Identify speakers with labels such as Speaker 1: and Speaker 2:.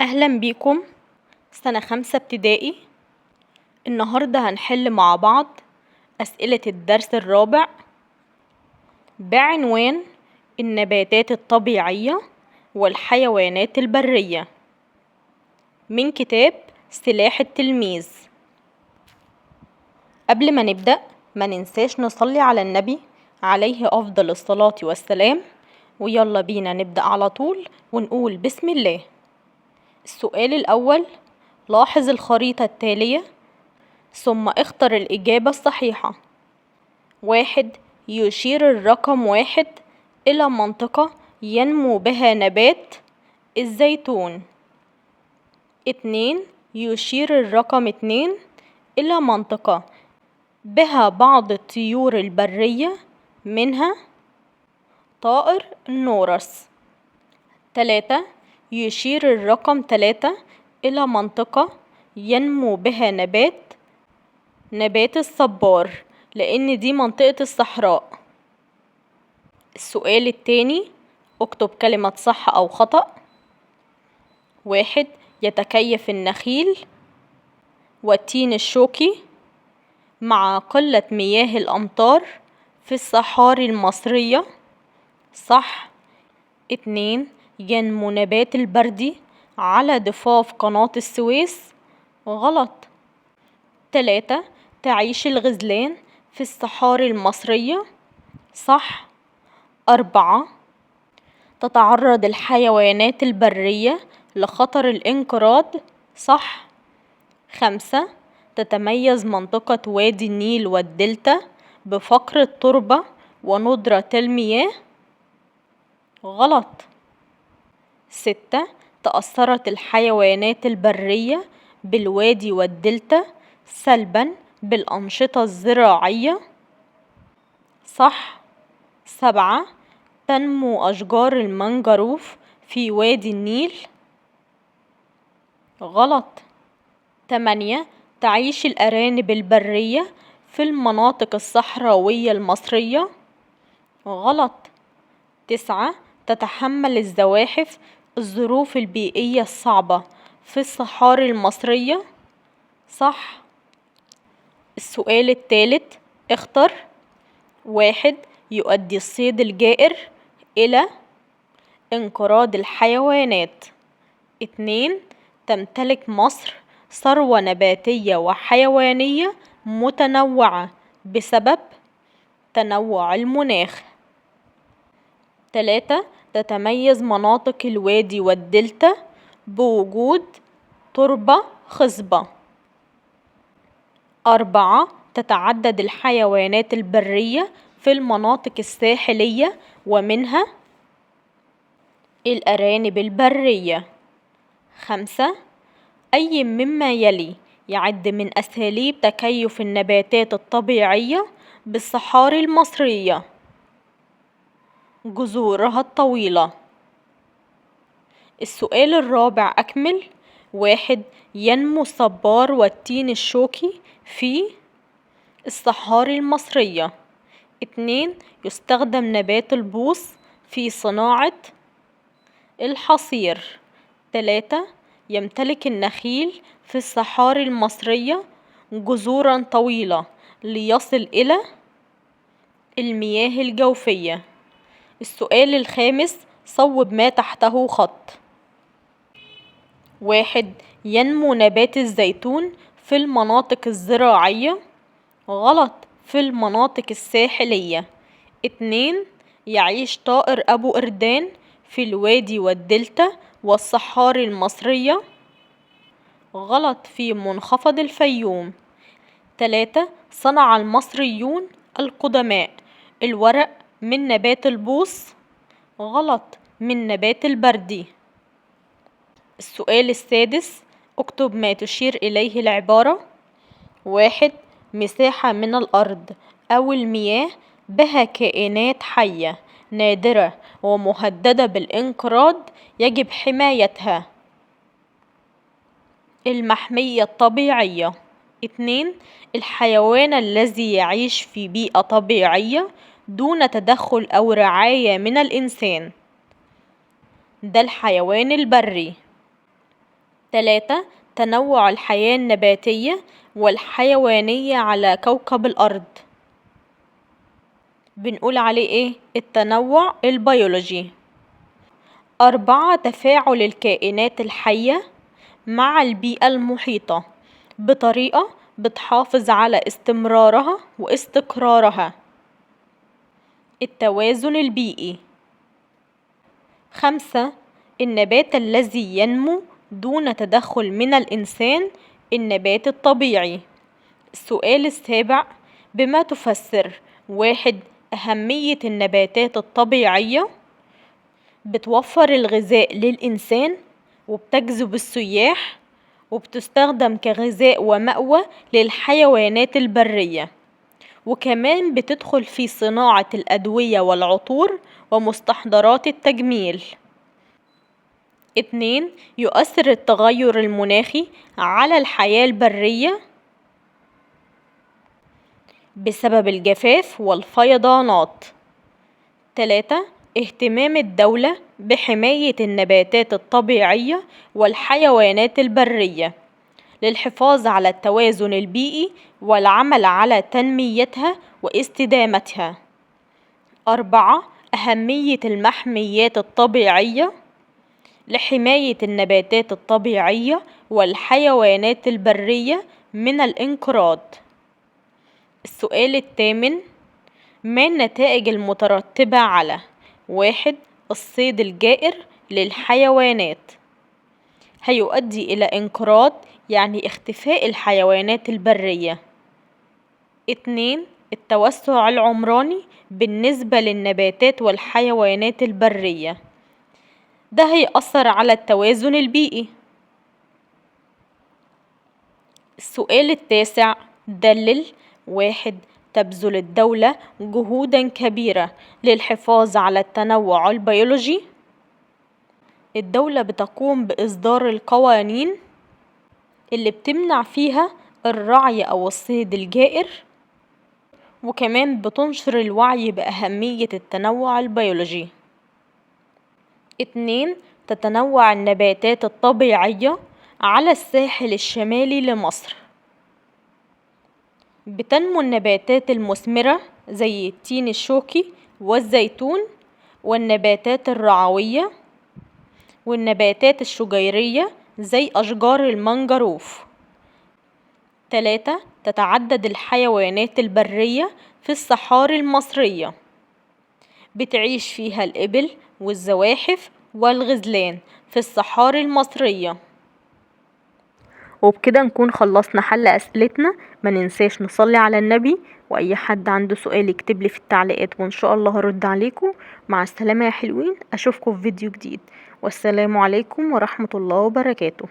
Speaker 1: أهلا بيكم. سنة 5 ابتدائي. النهاردة هنحل مع بعض أسئلة الدرس الرابع بعنوان النباتات الطبيعية والحيوانات البرية من كتاب سلاح التلميذ. قبل ما نبدأ ما ننساش نصلي على النبي عليه أفضل الصلاة والسلام، ويلا بينا نبدأ على طول ونقول بسم الله. السؤال الأول: لاحظ الخريطة التالية ثم اختر الإجابة الصحيحة. 1. يشير الرقم 1 إلى منطقة ينمو بها نبات الزيتون. 2. يشير الرقم 2 إلى منطقة بها بعض الطيور البرية منها طائر النورس. 3. يشير الرقم 3 إلى منطقة ينمو بها نبات الصبار، لأن دي منطقة الصحراء. السؤال التاني، اكتب كلمة صح أو خطأ. 1. يتكيف النخيل والتين الشوكي مع قلة مياه الأمطار في الصحاري المصرية. صح. 2. ينمو نبات البردي على ضفاف قناة السويس. غلط. 3. تعيش الغزلان في الصحاري المصرية. صح. 4. تتعرض الحيوانات البرية لخطر الانقراض. صح. 5. تتميز منطقة وادي النيل والدلتا بفقر التربة وندرة المياه. غلط. 6. تأثرت الحيوانات البرية بالوادي والدلتا سلبا بالأنشطة الزراعية. صح. 7. تنمو أشجار المنجروف في وادي النيل. غلط. 8. تعيش الأرانب البرية في المناطق الصحراوية المصرية. غلط. 9. تتحمل الزواحف الظروف البيئية الصعبة في الصحاري المصرية. صح. السؤال الثالث، اختر. 1. يؤدي الصيد الجائر إلى انقراض الحيوانات. 2. تمتلك مصر ثروة نباتية وحيوانية متنوعة بسبب تنوع المناخ. 3. تتميز مناطق الوادي والدلتا بوجود تربة خصبة. 4. تتعدد الحيوانات البرية في المناطق الساحلية ومنها الأرانب البرية. 5. أي مما يلي يعد من أساليب تكيف النباتات الطبيعية بالصحاري المصرية؟ جذورها الطويلة. السؤال الرابع أكمل. 1. ينمو الصبار والتين الشوكي في الصحاري المصرية. 2. يستخدم نبات البوص في صناعة الحصير. 3. يمتلك النخيل في الصحاري المصرية جذورا طويلة ليصل إلى المياه الجوفية. السؤال الخامس صوب ما تحته خط. 1. ينمو نبات الزيتون في المناطق الزراعية. غلط، في المناطق الساحلية. 2. يعيش طائر أبو قردان في الوادي والدلتا والصحاري المصرية. غلط، في منخفض الفيوم. 3. صنع المصريون القدماء الورق من نبات البوص. غلط، من نبات البردي. السؤال السادس اكتب ما تشير إليه العبارة. 1. مساحة من الأرض أو المياه بها كائنات حية نادرة ومهددة بالانقراض يجب حمايتها. المحمية الطبيعية. 2. الحيوان الذي يعيش في بيئة طبيعية دون تدخل أو رعاية من الإنسان، ده الحيوان البري. 3. تنوع الحياة النباتية والحيوانية على كوكب الأرض. بنقول عليه إيه؟ التنوع البيولوجي. 4. تفاعل الكائنات الحية مع البيئة المحيطة بطريقة بتحافظ على استمرارها واستقرارها. التوازن البيئي. 5. النبات الذي ينمو دون تدخل من الإنسان النبات الطبيعي. السؤال السابع، بما تفسر 1. أهمية النباتات الطبيعية؟ بتوفر الغذاء للإنسان وبتجذب السياح وبتستخدم كغذاء ومأوى للحيوانات البرية، وكمان بتدخل في صناعة الأدوية والعطور ومستحضرات التجميل. 2. يؤثر التغير المناخي على الحياة البرية بسبب الجفاف والفيضانات. 3. اهتمام الدولة بحماية النباتات الطبيعية والحيوانات البرية للحفاظ على التوازن البيئي والعمل على تنميتها واستدامتها. 4. أهمية المحميات الطبيعية لحماية النباتات الطبيعية والحيوانات البرية من الانقراض. السؤال الثامن، ما النتائج المترتبة على 1. الصيد الجائر للحيوانات هيؤدي إلى انقراض، يعني اختفاء الحيوانات البرية. 2. التوسع العمراني بالنسبة للنباتات والحيوانات البرية، ده هيأثر على التوازن البيئي. السؤال التاسع، دلل 1. تبذل الدولة جهودا كبيرة للحفاظ على التنوع البيولوجي. الدولة بتقوم بإصدار القوانين اللي بتمنع فيها الرعي أو الصيد الجائر، وكمان بتنشر الوعي بأهمية التنوع البيولوجي. 2. تتنوع النباتات الطبيعية على الساحل الشمالي لمصر. بتنمو النباتات المثمرة زي التين الشوكي والزيتون والنباتات الرعوية والنباتات الشجيرية زي أشجار المنجروف. 3. تتعدد الحيوانات البرية في الصحاري المصرية، بتعيش فيها الإبل والزواحف والغزلان في الصحاري المصرية. وبكده نكون خلصنا حل أسئلتنا. ما ننساش نصلي على النبي، وأي حد عنده سؤال يكتب لي في التعليقات وإن شاء الله هرد عليكم. مع السلامة يا حلوين، أشوفكم في فيديو جديد، والسلام عليكم ورحمة الله وبركاته.